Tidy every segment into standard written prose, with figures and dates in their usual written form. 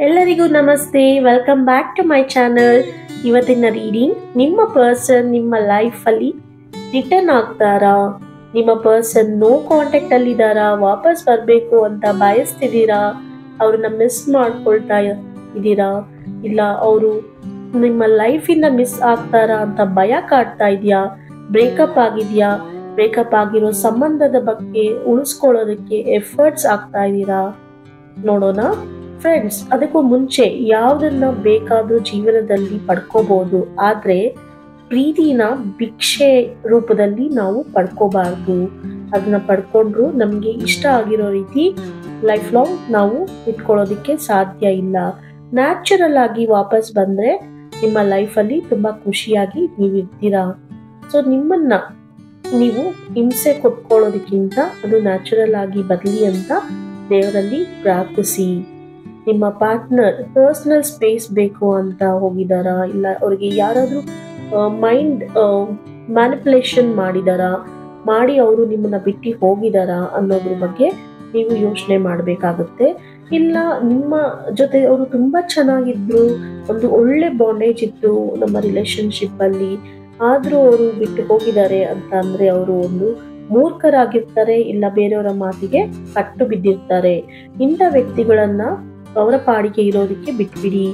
ಎಲ್ಲರಿಗೂ ನಮಸ್ತೆ, welcome back to my channel. ಇವತ್ತಿನ ರೀಡಿಂಗ್, ನಿಮ್ಮ ಪರ್ಸನ್ ನಿಮ್ಮ ಲೈಫಲ್ಲಿ ರಿಟರ್ನ್ ಆಗ್ತಾರಾ? ನಿಮ್ಮ ಪರ್ಸನ್ ನೋ ಕಾಂಟ್ಯಾಕ್ಟ್ ಅಲ್ಲಿ ಇದ್ದಾರಾ? ವಾಪಸ್ ಬರಬೇಕು ಅಂತ ಬಯಸ್ತಿದ್ದೀರಾ? ಅವ್ರನ್ನ ಮಿಸ್ ಮಾಡ್ಕೊಳ್ತಾ ಇದ್ದೀರಾ? ಇಲ್ಲ ಅವರು ನಿಮ್ಮ ಲೈಫಿಂದ ಮಿಸ್ ಆಗ್ತಾರಾ ಅಂತ ಭಯ ಕಾಡ್ತಾ ಇದೆಯಾ? ಬ್ರೇಕಪ್ ಆಗಿದೆಯಾ? ಬ್ರೇಕಪ್ ಆಗಿರೋ ಸಂಬಂಧದ ಬಗ್ಗೆ ಉಳಿಸ್ಕೊಳ್ಳೋದಕ್ಕೆ ಎಫರ್ಟ್ಸ್ ಆಗ್ತಾ ಇದ್ದೀರಾ? ನೋಡೋಣ ಫ್ರೆಂಡ್ಸ್. ಅದಕ್ಕೂ ಮುಂಚೆ ಯಾವುದನ್ನ ಬೇಕಾದ್ರೂ ಜೀವನದಲ್ಲಿ ಪಡ್ಕೋಬಹುದು, ಆದ್ರೆ ಪ್ರೀತಿನ ಭಿಕ್ಷೆ ರೂಪದಲ್ಲಿ ನಾವು ಪಡ್ಕೋಬಾರ್ದು. ಅದನ್ನ ಪಡ್ಕೊಂಡ್ರು ನಮ್ಗೆ ಇಷ್ಟ ಆಗಿರೋ ರೀತಿ ಲೈಫ್ ಲಾಂಗ್ ನಾವು ಇಟ್ಕೊಳ್ಳೋದಿಕ್ಕೆ ಸಾಧ್ಯ ಇಲ್ಲ. ನ್ಯಾಚುರಲ್ ಆಗಿ ವಾಪಸ್ ಬಂದ್ರೆ ನಿಮ್ಮ ಲೈಫಲ್ಲಿ ತುಂಬಾ ಖುಷಿಯಾಗಿ ನೀವು ಇರ್ತೀರಾ. ಸೊ ನಿಮ್ಮನ್ನ ನೀವು ಹಿಂಸೆ ಕೊಟ್ಕೊಳ್ಳೋದಕ್ಕಿಂತ ಅದು ನ್ಯಾಚುರಲ್ ಆಗಿ ಬರಲಿ ಅಂತ ದೇವರಲ್ಲಿ ಪ್ರಾರ್ಥಿಸಿ. ನಿಮ್ಮ ಪಾರ್ಟ್ನರ್ ಪರ್ಸನಲ್ ಸ್ಪೇಸ್ ಬೇಕು ಅಂತ ಹೋಗಿದಾರಾ? ಇಲ್ಲ ಅವ್ರಿಗೆ ಯಾರಾದ್ರೂ ಮೈಂಡ್ ಮ್ಯಾನಿಪುಲೇಷನ್ ಮಾಡಿ ಅವರು ನಿಮ್ಮನ್ನ ಬಿಟ್ಟು ಹೋಗಿದಾರಾ ಅನ್ನೋದ್ರ ಬಗ್ಗೆ ನೀವು ಯೋಚನೆ ಮಾಡಬೇಕಾಗುತ್ತೆ. ಇಲ್ಲ ನಿಮ್ಮ ಜೊತೆ ಅವರು ತುಂಬಾ ಚೆನ್ನಾಗಿದ್ರು, ಒಂದು ಒಳ್ಳೆ ಬಾಂಡೇಜ್ ಇತ್ತು ನಮ್ಮ ರಿಲೇಶನ್ಶಿಪ್ ಅಲ್ಲಿ, ಆದ್ರೂ ಅವರು ಬಿಟ್ಟು ಹೋಗಿದ್ದಾರೆ ಅಂತ ಅಂದ್ರೆ ಅವರು ಒಂದು ಮೂರ್ಖರಾಗಿರ್ತಾರೆ, ಇಲ್ಲ ಬೇರೆಯವರ ಮಾತಿಗೆ ಕಟ್ಟು ಬಿದ್ದಿರ್ತಾರೆ. ಇಂಥ ವ್ಯಕ್ತಿಗಳನ್ನ ಅವರ ಪಾಡಿಗೆ ಇರೋದಕ್ಕೆ ಬಿಟ್ಬಿಡಿ.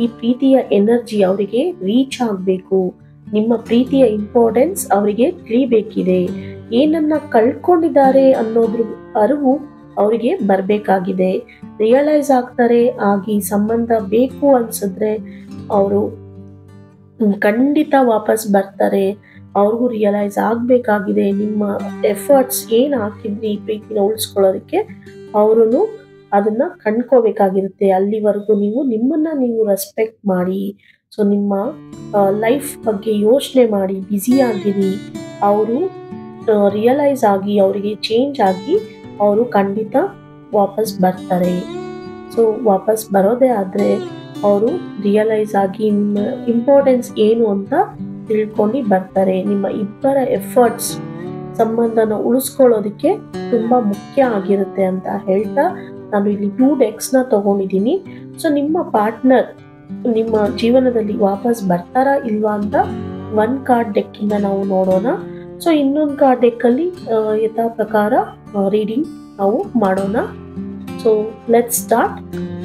ಈ ಪ್ರೀತಿಯ ಎನರ್ಜಿ ಅವರಿಗೆ ರೀಚ್ ಆಗಬೇಕು. ನಿಮ್ಮ ಪ್ರೀತಿಯ ಇಂಪಾರ್ಟೆನ್ಸ್ ಅವರಿಗೆ ತಿಳಿಬೇಕಿದೆ. ಏನನ್ನ ಕಳ್ಕೊಂಡಿದ್ದಾರೆ ಅನ್ನೋದ್ರ ಅರಿವು ಅವರಿಗೆ ಬರಬೇಕಾಗಿದೆ. ರಿಯಲೈಸ್ ಆಗ್ತಾರೆ. ಆಗಿ ಸಂಬಂಧ ಬೇಕು ಅನ್ಸಿದ್ರೆ ಅವರು ಖಂಡಿತ ವಾಪಸ್ ಬರ್ತಾರೆ. ಅವ್ರಿಗೂ ರಿಯಲೈಸ್ ಆಗ್ಬೇಕಾಗಿದೆ ನಿಮ್ಮ ಎಫರ್ಟ್ಸ್ ಏನ್ ಹಾಕಿದ್ರಿ ಈ ಪ್ರೀತಿನ ಉಳಿಸ್ಕೊಳ್ಳೋದಕ್ಕೆ, ಅವರು ಅದನ್ನ ಕಂಡ್ಕೋಬೇಕಾಗಿರುತ್ತೆ. ಅಲ್ಲಿವರೆಗೂ ನೀವು ನಿಮ್ಮನ್ನ ನೀವು ರೆಸ್ಪೆಕ್ಟ್ ಮಾಡಿ. ಸೊ ನಿಮ್ಮ ಲೈಫ್ ಬಗ್ಗೆ ಯೋಚನೆ ಮಾಡಿ, ಬ್ಯುಸಿ ಆಗಿರಿ. ಅವರು ರಿಯಲೈಸ್ ಆಗಿ ಅವರಿಗೆ ಚೇಂಜ್ ಆಗಿ ಅವರು ಖಂಡಿತ ವಾಪಸ್ ಬರ್ತಾರೆ. ಸೊ ವಾಪಸ್ ಬರೋದೇ ಆದ್ರೆ ಅವರು ರಿಯಲೈಸ್ ಆಗಿ ನಿಮ್ಮ ಇಂಪಾರ್ಟೆನ್ಸ್ ಏನು ಅಂತ ತಿಳ್ಕೊಂಡು ಬರ್ತಾರೆ. ನಿಮ್ಮ ಇಬ್ಬರ ಎಫರ್ಟ್ಸ್ ಸಂಬಂಧನ ಉಳಿಸ್ಕೊಳ್ಳೋದಕ್ಕೆ ತುಂಬಾ ಮುಖ್ಯ ಆಗಿರುತ್ತೆ ಅಂತ ಹೇಳ್ತಾ ನಾನು ಇಲ್ಲಿ 2 decks ತಗೊಂಡಿದ್ದೀನಿ. ಸೊ ನಿಮ್ಮ ಪಾರ್ಟ್ನರ್ ನಿಮ್ಮ ಜೀವನದಲ್ಲಿ ವಾಪಸ್ ಬರ್ತಾರಾ ಇಲ್ವಾ ಅಂತ 1 ಕಾರ್ಡ್ ಡೆಕ್ ಇಂದ ನಾವು ನೋಡೋಣ. ಸೊ ಇನ್ನೊಂದು ಕಾರ್ಡ್ ಡೆಕ್ ಅಲ್ಲಿ ಯಥಾ ಪ್ರಕಾರ ರೀಡಿಂಗ್ ನಾವು ಮಾಡೋಣ. So let's start.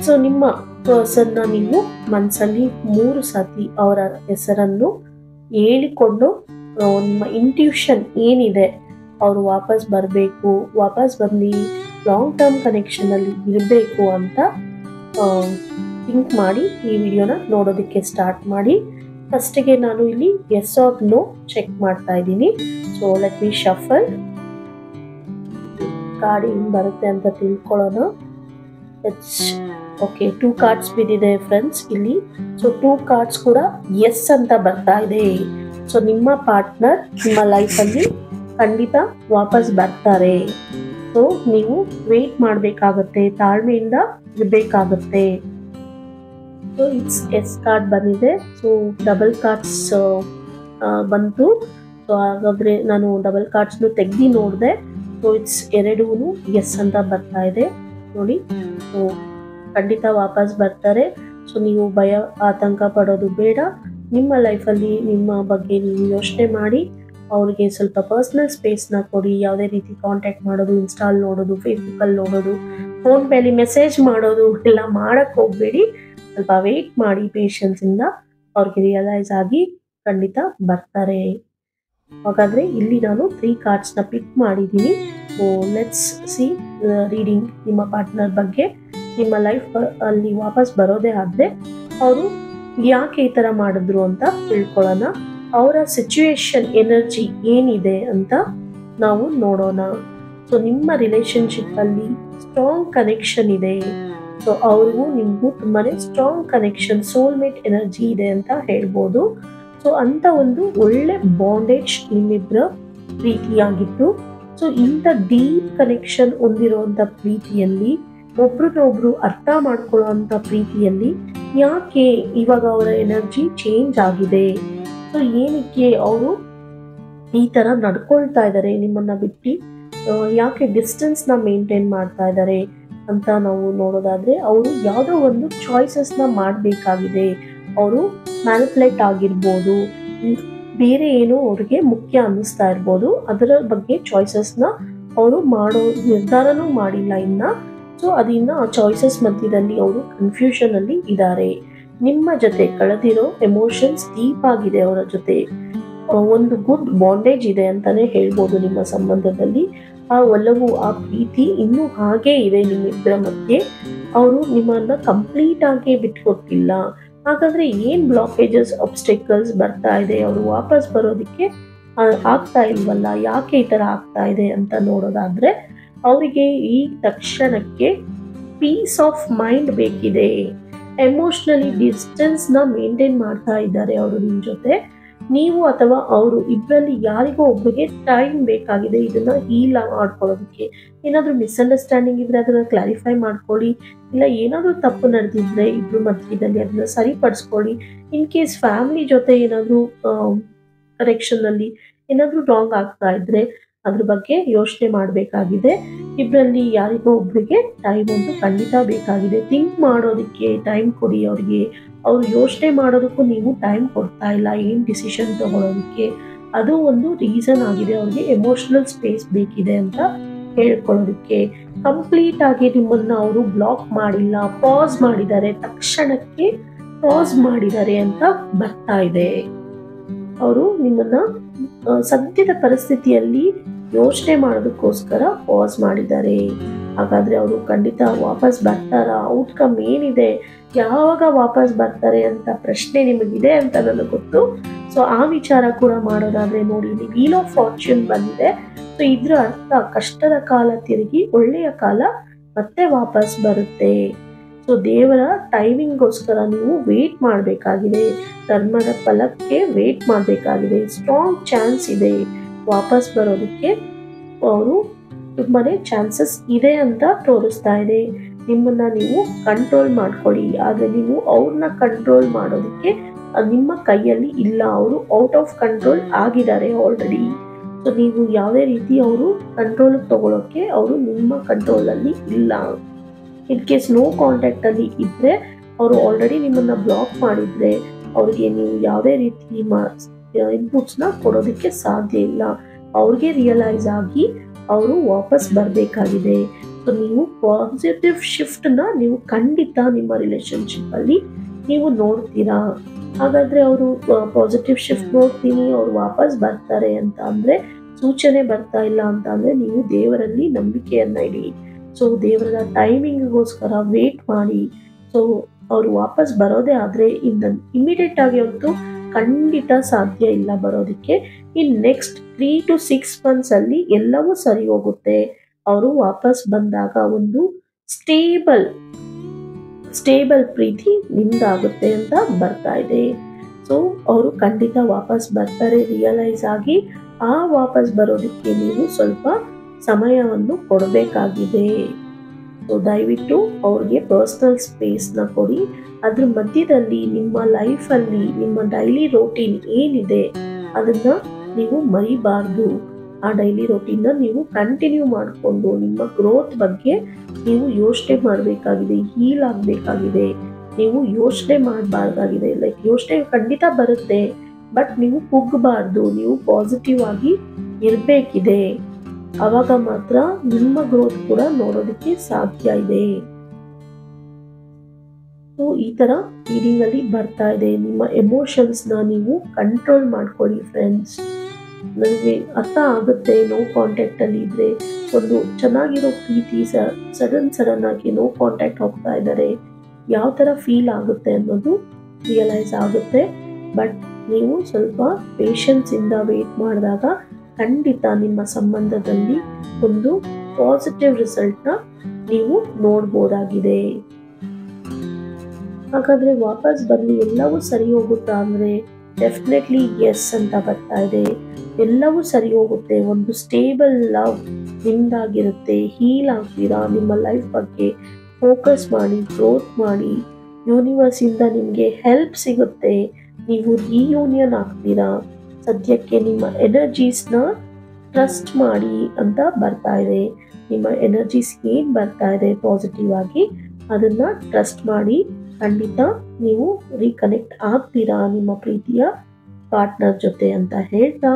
ಸೊ ನಿಮ್ಮ ಪರ್ಸನ್ನ ನೀವು ಮನಸ್ಸಲ್ಲಿ 3 ಸತಿ ಅವರ ಹೆಸರನ್ನು ಹೇಳಿಕೊಂಡು ನಿಮ್ಮ ಇಂಟ್ಯೂಷನ್ ಏನಿದೆ, ಅವರು ವಾಪಸ್ ಬರಬೇಕು, ವಾಪಸ್ ಬಂದು ಲಾಂಗ್ ಟರ್ಮ್ ಕನೆಕ್ಷನ್ ಅಲ್ಲಿ ಇರಬೇಕು ಅಂತ ಥಿಂಕ್ ಮಾಡಿ ಈ ವಿಡಿಯೋನ ನೋಡೋದಕ್ಕೆ ಸ್ಟಾರ್ಟ್ ಮಾಡಿ. ಫಸ್ಟಿಗೆ ನಾನು ಇಲ್ಲಿ ಎಸ್ ಆರ್ ನೋ ಚೆಕ್ ಮಾಡ್ತಾ ಇದ್ದೀನಿ. So let me shuffle. Card ಹಿಂಗ್ ಬರುತ್ತೆ ಅಂತ ತಿಳ್ಕೊಳ್ಳೋಣ. ಓಕೆ, 2 ಕಾರ್ಡ್ಸ್ ಬಿದ್ದಿದೆ ಫ್ರೆಂಡ್ಸ್ ಇಲ್ಲಿ. ಸೊ 2 ಕಾರ್ಡ್ಸ್ ಕೂಡ ಎಸ್ ಅಂತ ಬರ್ತಾ ಇದೆ. ಸೊ ನಿಮ್ಮ ಪಾರ್ಟ್ನರ್ ನಿಮ್ಮ ಲೈಫಲ್ಲಿ ಖಂಡಿತ ವಾಪಸ್ ಬರ್ತಾರೆ. ಸೊ ನೀವು ವೇಟ್ ಮಾಡಬೇಕಾಗತ್ತೆ, ತಾಳ್ಮೆಯಿಂದ ಇರಬೇಕಾಗತ್ತೆ. ಸೊ ಇಟ್ಸ್ ಎಸ್ ಕಾರ್ಡ್ ಬಂದಿದೆ. ಸೊ ಡಬಲ್ ಕಾರ್ಡ್ಸ್ ಬಂತು. ಸೊ ಹಾಗಾದ್ರೆ ನಾನು ಡಬಲ್ ಕಾರ್ಡ್ಸ್ನು ತೆಗ್ದು ನೋಡಿದೆ. ಸೊ ಇಟ್ಸ್ ಎರಡೂ ಎಸ್ ಅಂತ ಬರ್ತಾ ಇದೆ ನೋಡಿ. ಸೊ ಖಂಡಿತ ವಾಪಸ್ ಬರ್ತಾರೆ. ಸೊ ನೀವು ಭಯ ಆತಂಕ ಪಡೋದು ಬೇಡ. ನಿಮ್ಮ ಲೈಫಲ್ಲಿ ನಿಮ್ಮ ಬಗ್ಗೆ ನೀವು ಯೋಚನೆ ಮಾಡಿ, ಅವ್ರಿಗೆ ಸ್ವಲ್ಪ ಪರ್ಸನಲ್ ಸ್ಪೇಸ್ನ ಕೊಡಿ. ಯಾವುದೇ ರೀತಿ ಕಾಂಟ್ಯಾಕ್ಟ್ ಮಾಡೋದು, ಇನ್ಸ್ಟಾಲ್ ನೋಡೋದು, ಫೇಸ್ಬುಕ್ಕಲ್ಲಿ ನೋಡೋದು, ಫೋನ್ ಪೇಲಿ ಮೆಸೇಜ್ ಮಾಡೋದು ಎಲ್ಲ ಮಾಡಕ್ಕೆ ಹೋಗಬೇಡಿ. ಸ್ವಲ್ಪ ವೇಟ್ ಮಾಡಿ ಪೇಷನ್ಸಿಂದ. ಅವ್ರಿಗೆ ರಿಯಲೈಸ್ ಆಗಿ ಖಂಡಿತ ಬರ್ತಾರೆ. ಹಾಗಾದರೆ ಇಲ್ಲಿ ನಾನು 3 ಕಾರ್ಡ್ಸ್ನ ಪಿಕ್ ಮಾಡಿದ್ದೀನಿ. ಸೊ ಲೆಟ್ಸ್ ಸಿ ರೀಡಿಂಗ್ ನಿಮ್ಮ ಪಾರ್ಟ್ನರ್ ಬಗ್ಗೆ. ನಿಮ್ಮ ಲೈಫ್ ಅಲ್ಲಿ ವಾಪಸ್ ಬರೋದೇ ಆದರೆ ಅವರು ಯಾಕೆ ಈ ಥರ ಮಾಡಿದ್ರು ಅಂತ ತಿಳ್ಕೊಳ್ಳೋಣ. ಅವರ ಸಿಚುವೇಶನ್ ಎನರ್ಜಿ ಏನಿದೆ ಅಂತ ನಾವು ನೋಡೋಣ. ಸೊ ನಿಮ್ಮ ರಿಲೇಶನ್ಶಿಪ್ ಅಲ್ಲಿ ಸ್ಟ್ರಾಂಗ್ ಕನೆಕ್ಷನ್ ಇದೆ. ಸೊ ಅವ್ರಿಗೂ ನಿಮಗೂ ತುಂಬಾನೇ ಸ್ಟ್ರಾಂಗ್ ಕನೆಕ್ಷನ್, ಸೋಲ್ಮೇಟ್ ಎನರ್ಜಿ ಇದೆ ಅಂತ ಹೇಳ್ಬೋದು. ಸೊ ಅಂತ ಒಂದು ಒಳ್ಳೆ ಬಾಂಡೇಜ್ ನಿಮ್ಮಿಬ್ಬರ ಪ್ರೀತಿಯಾಗಿತ್ತು. ಸೊ ಇಂಥ ಡೀಪ್ ಕನೆಕ್ಷನ್ ಹೊಂದಿರುವಂಥ ಪ್ರೀತಿಯಲ್ಲಿ, ಒಬ್ರನ್ನೊಬ್ರು ಅರ್ಥ ಮಾಡ್ಕೊಳ್ಳುವಂಥ ಪ್ರೀತಿಯಲ್ಲಿ ಯಾಕೆ ಇವಾಗ ಅವರ ಎನರ್ಜಿ ಚೇಂಜ್ ಆಗಿದೆ? ಸೊ ಏನಕ್ಕೆ ಅವರು ಈ ಥರ ನಡ್ಕೊಳ್ತಾ ಇದ್ದಾರೆ ನಿಮ್ಮನ್ನ ಬಿಟ್ಟು? ಯಾಕೆ ಡಿಸ್ಟೆನ್ಸ್ನ ಮೇಂಟೈನ್ ಮಾಡ್ತಾ ಇದ್ದಾರೆ? ಅಂತ ನಾವು ನೋಡೋದಾದ್ರೆ ಅವರು ಯಾವುದೋ ಒಂದು ಚಾಯ್ಸಸ್ನ ಮಾಡಬೇಕಾಗಿದೆ. ಅವರು ಮ್ಯಾನಿಪುಲೇಟ್ ಆಗಿರ್ಬೋದು, ಬೇರೆ ಏನೋ ಅವ್ರಿಗೆ ಮುಖ್ಯ ಅನ್ನಿಸ್ತಾ ಇರ್ಬೋದು, ಅದರ ಬಗ್ಗೆ ಚಾಯ್ಸಸ್ನ ಅವರು ಮಾಡೋ ನಿರ್ಧಾರನೂ ಮಾಡಿಲ್ಲ ಇನ್ನ. ಸೊ ಅದನ್ನ ಆ ಚಾಯ್ಸಸ್ ಮಧ್ಯದಲ್ಲಿ ಅವರು ಕನ್ಫ್ಯೂಷನ್ ಅಲ್ಲಿ ಇದ್ದಾರೆ. ನಿಮ್ಮ ಜೊತೆ ಕಳೆದಿರೋ ಎಮೋಷನ್ಸ್ ಡೀಪ್ ಆಗಿದೆ ಅವರ ಜೊತೆ. ಒಂದು ಗುಡ್ ಬಾಂಡೇಜ್ ಇದೆ ಅಂತಾನೆ ಹೇಳ್ಬೋದು ನಿಮ್ಮ ಸಂಬಂಧದಲ್ಲಿ. ಆ ಒಲವು, ಆ ಪ್ರೀತಿ ಇನ್ನೂ ಹಾಗೇ ಇದೆ ನಿಮ್ಮಿಬ್ಬರ ಮಧ್ಯೆ. ಅವರು ನಿಮ್ಮನ್ನ ಕಂಪ್ಲೀಟ್ ಆಗಿ ಬಿಟ್ಕೊಟ್ಟಿಲ್ಲ. ಹಾಗಾದ್ರೆ ಏನ್ ಬ್ಲಾಕೇಜಸ್, ಅಬ್ಸ್ಟೆಕಲ್ಸ್ ಬರ್ತಾ ಇದೆ? ಅವರು ವಾಪಸ್ ಬರೋದಕ್ಕೆ ಆಗ್ತಾ ಇಲ್ವಲ್ಲ, ಯಾಕೆ ಈ ತರ ಆಗ್ತಾ ಇದೆ ಅಂತ ನೋಡೋದಾದ್ರೆ, ಅವರಿಗೆ ಈ ತಕ್ಷಣಕ್ಕೆ ಪೀಸ್ ಆಫ್ ಮೈಂಡ್ ಬೇಕಿದೆ. ಎಮೋಷನಲಿ ಡಿಸ್ಟೆನ್ಸ್ ನ ಮೇಂಟೈನ್ ಮಾಡ್ತಾ ಇದ್ದಾರೆ ಅವರು ನಿಮ್ ಜೊತೆ. ನೀವು ಅಥವಾ ಅವರು ಇಬ್ಬರಲ್ಲಿ ಯಾರಿಗೋ ಒಬ್ಬರಿಗೆ ಟೈಮ್ ಬೇಕಾಗಿದೆ ಇದನ್ನ ಹೀಲ್ ಮಾಡ್ಕೊಳ್ಳೋದಕ್ಕೆ. ಏನಾದ್ರೂ ಮಿಸ್ಅಂಡರ್ಸ್ಟ್ಯಾಂಡಿಂಗ್ ಇದ್ರೆ ಅದನ್ನ ಕ್ಲಾರಿಫೈ ಮಾಡ್ಕೊಳ್ಳಿ, ಇಲ್ಲ ಏನಾದ್ರೂ ತಪ್ಪು ನಡೆದಿದ್ರೆ ಇಬ್ರು ಮಧ್ಯದಲ್ಲಿ ಅದನ್ನ ಸರಿಪಡಿಸ್ಕೊಳ್ಳಿ. ಇನ್ ಕೇಸ್ ಫ್ಯಾಮಿಲಿ ಜೊತೆ ಏನಾದ್ರೂ ಕರೆಕ್ಷನ್ ಅಲ್ಲಿ ಏನಾದ್ರೂ ರಾಂಗ್ ಆಗ್ತಾ ಇದ್ರೆ ಅದ್ರ ಬಗ್ಗೆ ಯೋಚನೆ ಮಾಡಬೇಕಾಗಿದೆ. ಇಬ್ಬರಲ್ಲಿ ಯಾರಿಗೋ ಒಬ್ರಿಗೆ ಟೈಮ್ ಒಂದು ಖಂಡಿತ ಬೇಕಾಗಿದೆ. ಥಿಂಕ್ ಮಾಡೋದಕ್ಕೆ ಟೈಮ್ ಕೊಡಿ ಅವ್ರಿಗೆ. ಅವ್ರು ಯೋಚನೆ ಮಾಡೋದಕ್ಕೂ ನೀವು ಟೈಮ್ ಕೊಡ್ತಾ ಇಲ್ಲ ಏನ್ ಡಿಸಿಷನ್ ತಗೊಳ್ಳೋದಕ್ಕೆ. ಅದು ಒಂದು ರೀಸನ್ ಆಗಿದೆ. ಅವ್ರಿಗೆ ಎಮೋಷನಲ್ ಸ್ಪೇಸ್ ಬೇಕಿದೆ ಅಂತ ಹೇಳ್ಕೊಳ್ಳೋದಕ್ಕೆ. ಕಂಪ್ಲೀಟ್ ಆಗಿ ನಿಮ್ಮನ್ನ ಅವರು ಬ್ಲಾಕ್ ಮಾಡಿಲ್ಲ, ಪಾಸ್ ಮಾಡಿದ್ದಾರೆ, ತಕ್ಷಣಕ್ಕೆ ಪಾಸ್ ಮಾಡಿದ್ದಾರೆ ಅಂತ ಬರ್ತಾ ಇದೆ. ಅವರು ನಿಮ್ಮನ್ನ ಸದ್ಯದ ಪರಿಸ್ಥಿತಿಯಲ್ಲಿ ಯೋಚನೆ ಮಾಡೋದಕ್ಕೋಸ್ಕರ ಪಾಸ್ ಮಾಡಿದ್ದಾರೆ. ಹಾಗಾದ್ರೆ ಅವರು ಖಂಡಿತ ವಾಪಸ್ ಬರ್ತಾರಾ? ಔಟ್ಕಮ್ ಏನಿದೆ, ಯಾವಾಗ ವಾಪಸ್ ಬರ್ತಾರೆ ಅಂತ ಪ್ರಶ್ನೆ ನಿಮಗಿದೆ ಅಂತ ನನಗೆ ಗೊತ್ತು. ಸೊ ಆ ವಿಚಾರ ಕೂಡ ಮಾಡೋದಾದ್ರೆ ನೋಡಿ, ವೀಲ್ ಆಫ್ ಫಾರ್ಚ್ಯೂನ್ ಬಂದಿದೆ. ಸೊ ಇದ್ರ ಅರ್ಥ ಕಷ್ಟದ ಕಾಲ ತಿರುಗಿ ಒಳ್ಳೆಯ ಕಾಲ ಮತ್ತೆ ವಾಪಸ್ ಬರುತ್ತೆ. ಸೊ ದೇವರ ಟೈಮಿಂಗ್ಗೋಸ್ಕರ ನೀವು ವೇಟ್ ಮಾಡಬೇಕಾಗಿದೆ. ಧರ್ಮದ ಫಲಕ್ಕೆ ವೇಟ್ ಮಾಡಬೇಕಾಗಿದೆ. ಸ್ಟ್ರಾಂಗ್ ಚಾನ್ಸ್ ಇದೆ ವಾಪಸ್ ಬರೋದಕ್ಕೆ. ಅವರು ತುಂಬಾನೇ ಚಾನ್ಸಸ್ ಇದೆ ಅಂತ ತೋರಿಸ್ತಾ ಇದೆ. ನಿಮ್ಮನ್ನ ನೀವು ಕಂಟ್ರೋಲ್ ಮಾಡ್ಕೊಳ್ಳಿ, ಆದ್ರೆ ನೀವು ಅವ್ರನ್ನ ಕಂಟ್ರೋಲ್ ಮಾಡೋದಕ್ಕೆ ನಿಮ್ಮ ಕೈಯಲ್ಲಿ ಇಲ್ಲ. ಅವರು ಔಟ್ ಆಫ್ ಕಂಟ್ರೋಲ್ ಆಗಿದ್ದಾರೆ ಆಲ್ರೆಡಿ. ಸೊ ನೀವು ಯಾವುದೇ ರೀತಿ ಅವರು ಕಂಟ್ರೋಲ್ ತಗೊಳಕ್ಕೆ ಅವರು ನಿಮ್ಮ ಕಂಟ್ರೋಲ್ ಅಲ್ಲಿ ಇಲ್ಲ. ಇನ್ ಕೇಸ್ ನೋ ಕಾಂಟ್ಯಾಕ್ಟ್ ಅಲ್ಲಿ ಇದ್ರೆ, ಅವರು ಆಲ್ರೆಡಿ ನಿಮ್ಮನ್ನ ಬ್ಲಾಕ್ ಮಾಡಿದ್ರೆ ಅವ್ರಿಗೆ ನೀವು ಯಾವುದೇ ರೀತಿ ಇನ್ಪುಟ್ಸ್ ನ ಕೊಡೋದಕ್ಕೆ ಸಾಧ್ಯ ಇಲ್ಲ. ಅವ್ರಿಗೆ ರಿಯಲೈಸ್ ಆಗಿ ಅವರು ವಾಪಸ್ ಬರಬೇಕಾಗಿದೆ. ಸೊ ನೀವು ಪಾಸಿಟಿವ್ ಶಿಫ್ಟ್ ನ ನೀವು ಖಂಡಿತ ನಿಮ್ಮ ರಿಲೇಶನ್ಶಿಪ್ ಅಲ್ಲಿ ನೀವು ನೋಡ್ತೀರಾ. ಹಾಗಾದ್ರೆ ಅವರು ಪಾಸಿಟಿವ್ ಶಿಫ್ಟ್ ನೋಡ್ತೀನಿ, ಅವ್ರು ವಾಪಸ್ ಬರ್ತಾರೆ ಅಂತ ಅಂದ್ರೆ, ಸೂಚನೆ ಬರ್ತಾ ಇಲ್ಲ ಅಂತ ಅಂದ್ರೆ, ನೀವು ದೇವರಲ್ಲಿ ನಂಬಿಕೆಯನ್ನ ಇಡಿ. ಸೊ ದೇವರ ಟೈಮಿಂಗ್ಗೋಸ್ಕರ ವೇಟ್ ಮಾಡಿ. ಸೊ ಅವ್ರು ವಾಪಸ್ ಬರೋದೇ ಆದ್ರೆ ಇಮಿಡಿಯೇಟ್ ಆಗಿ ಅಂತೂ ಖಂಡಿತ ಸಾಧ್ಯ ಇಲ್ಲ ಬರೋದಕ್ಕೆ. ಇನ್ ನೆಕ್ಸ್ಟ್ 3 to 6 months ಅಲ್ಲಿ ಎಲ್ಲವೂ ಸರಿ ಹೋಗುತ್ತೆ. ಅವರು ವಾಪಸ್ ಬಂದಾಗ ಒಂದು ಸ್ಟೇಬಲ್ ಪ್ರೀತಿ ನಿಮ್ದಾಗುತ್ತೆ ಅಂತ ಬರ್ತಾ ಇದೆ. ಸೊ ಅವರು ಖಂಡಿತ ವಾಪಸ್ ಬರ್ತಾರೆ ರಿಯಲೈಸ್ ಆಗಿ. ಆ ವಾಪಸ್ ಬರೋದಕ್ಕೆ ನೀವು ಸ್ವಲ್ಪ ಸಮಯವನ್ನು ಕೊಡಬೇಕಾಗಿದೆ. ಸೊ ದಯವಿಟ್ಟು ಅವ್ರಿಗೆ ಪರ್ಸನಲ್ ಸ್ಪೇಸ್ನ ಕೊಡಿ. ಅದ್ರ ಮಧ್ಯದಲ್ಲಿ ನಿಮ್ಮ ಲೈಫಲ್ಲಿ ನಿಮ್ಮ ಡೈಲಿ ರೋಟೀನ್ ಏನಿದೆ ಅದನ್ನ ನೀವು ಮರಿಬಾರ್ದು. ಆ ಡೈಲಿ ರೋಟೀನ್ನ ನೀವು ಕಂಟಿನ್ಯೂ ಮಾಡಿಕೊಂಡು ನಿಮ್ಮ ಗ್ರೋತ್ ಬಗ್ಗೆ ನೀವು ಯೋಚನೆ ಮಾಡಬೇಕಾಗಿದೆ, ಹೀಲ್ ಆಗಬೇಕಾಗಿದೆ. ನೀವು ಯೋಚನೆ ಮಾಡಬಾರ್ದಾಗಿದೆ. ಲೈಕ್ ಯೋಚನೆ ಖಂಡಿತ ಬರುತ್ತೆ, ಬಟ್ ನೀವು ಕುಗ್ಗಬಾರ್ದು. ನೀವು ಪಾಸಿಟಿವ್ ಆಗಿ ಇರಬೇಕಿದೆ. ಅವಾಗ ಮಾತ್ರ ನಿಮ್ಮ ಗ್ರೋತ್ ಕೂಡ ನೋಡೋದಕ್ಕೆ ಸಾಧ್ಯ ಇದೆ. ಸೊ ಈ ತರ ರೀಡಿಂಗ್ ಅಲ್ಲಿ ಬರ್ತಾ ಇದೆ. ನಿಮ್ಮ ಎಮೋಷನ್ಸ್ ನ ನೀವು ಕಂಟ್ರೋಲ್ ಮಾಡ್ಕೊಳ್ಳಿ ಫ್ರೆಂಡ್ಸ್. ನನಗೆ ಅರ್ಥ ಆಗುತ್ತೆ, ನೋ ಕಾಂಟ್ಯಾಕ್ಟ್ ಅಲ್ಲಿ ಇದ್ರೆ ಒಂದು ಚೆನ್ನಾಗಿರೋ ಪ್ರೀತಿ ಸಡನ್ ಆಗಿ ನೋ ಕಾಂಟ್ಯಾಕ್ಟ್ ಹೋಗ್ತಾ ಇದ್ದಾರೆ, ಯಾವ ತರ ಫೀಲ್ ಆಗುತ್ತೆ ಅನ್ನೋದು ರಿಯಲೈಸ್ ಆಗುತ್ತೆ. ಬಟ್ ನೀವು ಸ್ವಲ್ಪ ಪೇಷನ್ಸ್ ಇಂದ ವೇಟ್ ಮಾಡಿದಾಗ ಖಂಡಿತ ನಿಮ್ಮ ಸಂಬಂಧದಲ್ಲಿ ಒಂದು ಪಾಸಿಟಿವ್ ರಿಸಲ್ಟ್ ನ ನೀವು ನೋಡ್ಬೋದಾಗಿದೆ. ಹಾಗಾದ್ರೆ ವಾಪಸ್ ಬನ್ನಿ, ಎಲ್ಲವೂ ಸರಿ ಹೋಗುತ್ತಾ ಅಂದ್ರೆ ಡೆಫಿನೆಟ್ಲಿ ಎಸ್ ಅಂತ ಬರ್ತಾ ಇದೆ. ಎಲ್ಲವೂ ಸರಿ ಹೋಗುತ್ತೆ. ಒಂದು ಸ್ಟೇಬಲ್ ಲವ್ ನಿಮ್ದಾಗಿರುತ್ತೆ. ಹೀಲ್ ಆಗ್ತೀರಾ. ನಿಮ್ಮ ಲೈಫ್ ಬಗ್ಗೆ ಫೋಕಸ್ ಮಾಡಿ, ಗ್ರೋತ್ ಮಾಡಿ. ಯೂನಿವರ್ಸ್ ಇಂದ ನಿಮಗೆ ಹೆಲ್ಪ್ ಸಿಗುತ್ತೆ. ನೀವು ರಿಯೂನಿಯನ್ ಆಗ್ತೀರಾ. ಸದ್ಯಕ್ಕೆ ನಿಮ್ಮ ಎನರ್ಜೀಸ್ನ ಟ್ರಸ್ಟ್ ಮಾಡಿ ಅಂತ ಬರ್ತಾ ಇದೆ. ನಿಮ್ಮ ಎನರ್ಜೀಸ್ ಏನು ಬರ್ತಾ ಇದೆ ಪಾಸಿಟಿವ್ ಆಗಿ ಅದನ್ನ ಟ್ರಸ್ಟ್ ಮಾಡಿ. ಖಂಡಿತ ನೀವು ರೀಕನೆಕ್ಟ್ ಆಗ್ತೀರಾ ನಿಮ್ಮ ಪ್ರೀತಿಯ ಪಾರ್ಟ್ನರ್ ಜೊತೆ ಅಂತ ಹೇಳ್ತಾ,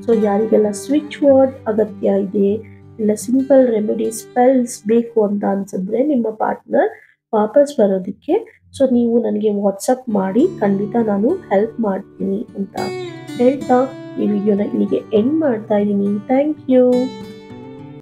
ಸೊ ಯಾರಿಗೆಲ್ಲ ಸ್ವಿಚ್ ವರ್ಡ್ ಅಗತ್ಯ ಇದೆ ಇಲ್ಲ ಸಿಂಪಲ್ ರೆಮಿಡಿ ಸ್ಪೆಲ್ಸ್ ಬೇಕು ಅಂತ ಅನ್ಸಿದ್ರೆ ನಿಮ್ಮ ಪಾರ್ಟ್ನರ್ ವಾಪಸ್ ಬರೋದಕ್ಕೆ, ಸೊ ನೀವು ನನಗೆ ವಾಟ್ಸಪ್ ಮಾಡಿ, ಖಂಡಿತ ನಾನು ಹೆಲ್ಪ್ ಮಾಡ್ತೀನಿ ಅಂತ ಹೇಳ್ತಾ ಈ ವಿಡಿಯೋನ ಇಲ್ಲಿಗೆ ಎಂಡ್ ಮಾಡ್ತಾ ಇದ್ದೀನಿ. Thank you.